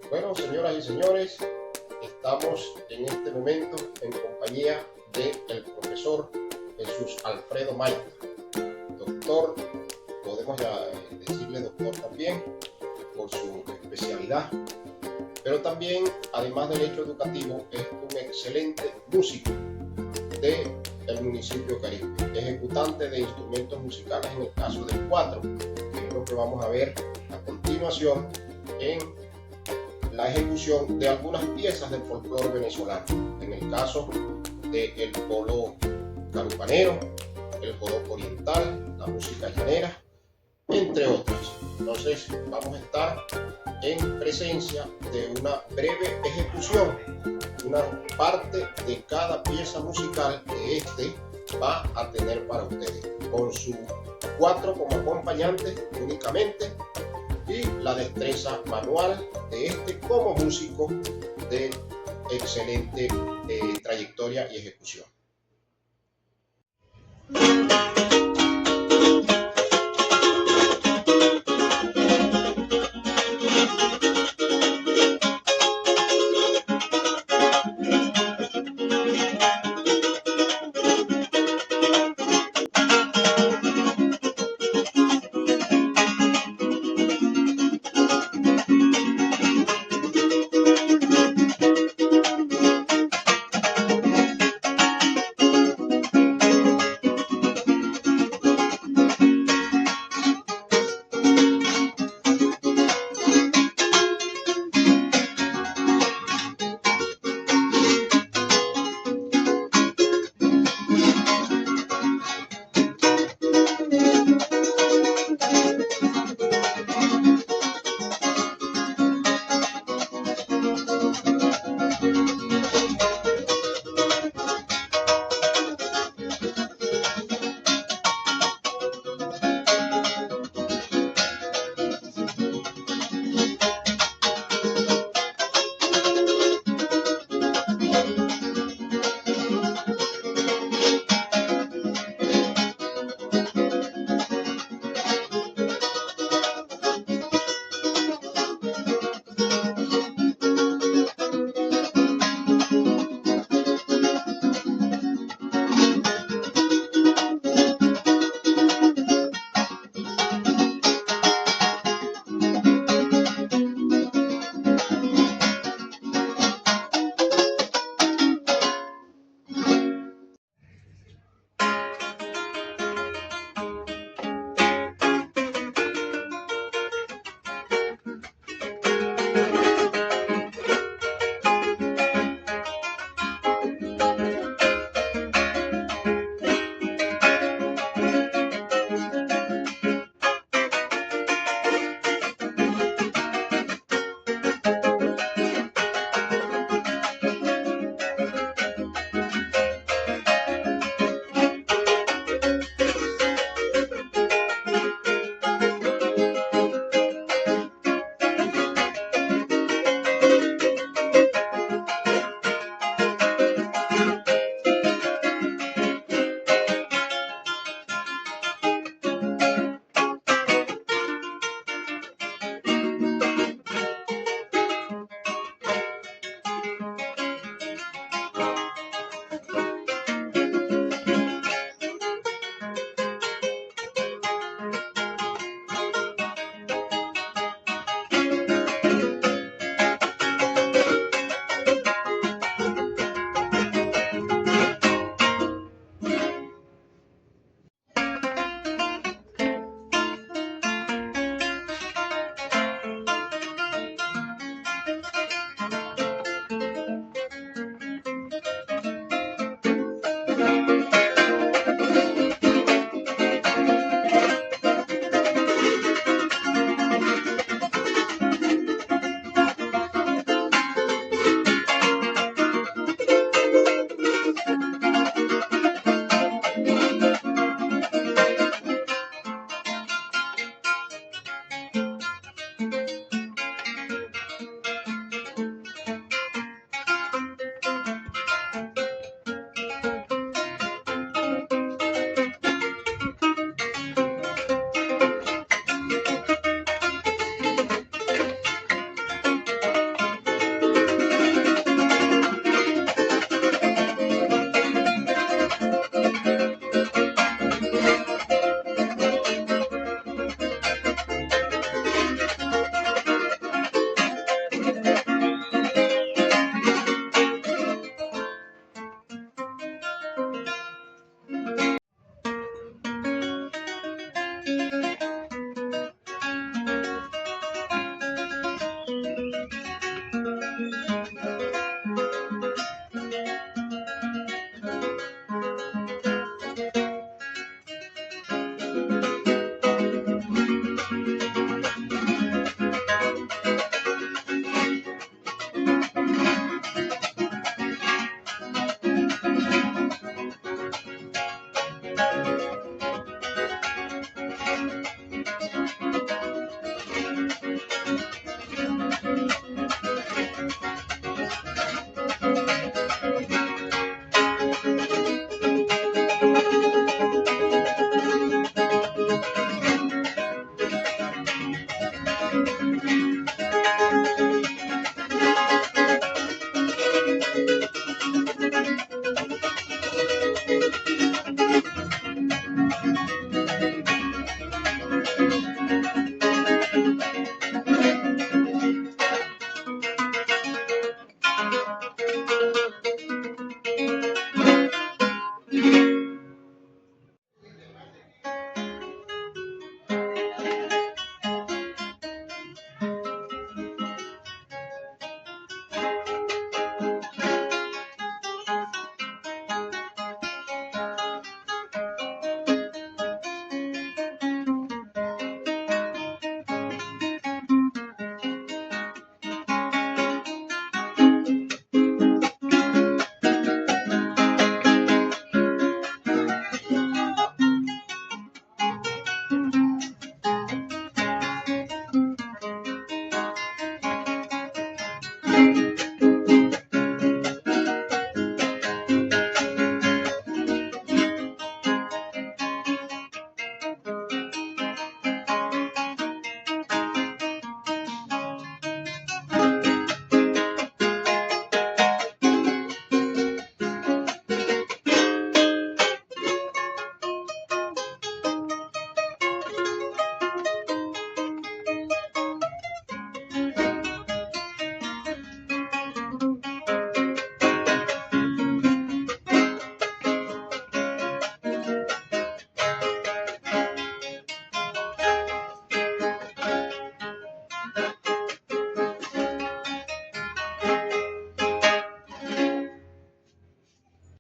Bueno, señoras y señores, estamos en este momento en compañía del profesor Jesús Alfredo Maita, doctor, podemos ya decirle doctor también por su especialidad, pero también, además del hecho educativo, es un excelente músico del municipio Caribe, ejecutante de instrumentos musicales en el caso del cuatro, que es lo que vamos a ver a continuación en la ejecución de algunas piezas del folclore venezolano, en el caso del polo carupanero, el joropo oriental, la música llanera, entre otras. Entonces vamos a estar en presencia de una breve ejecución, una parte de cada pieza musical que este va a tener para ustedes, con su cuatro como acompañante únicamente, y la destreza manual de este como músico de excelente trayectoria y ejecución.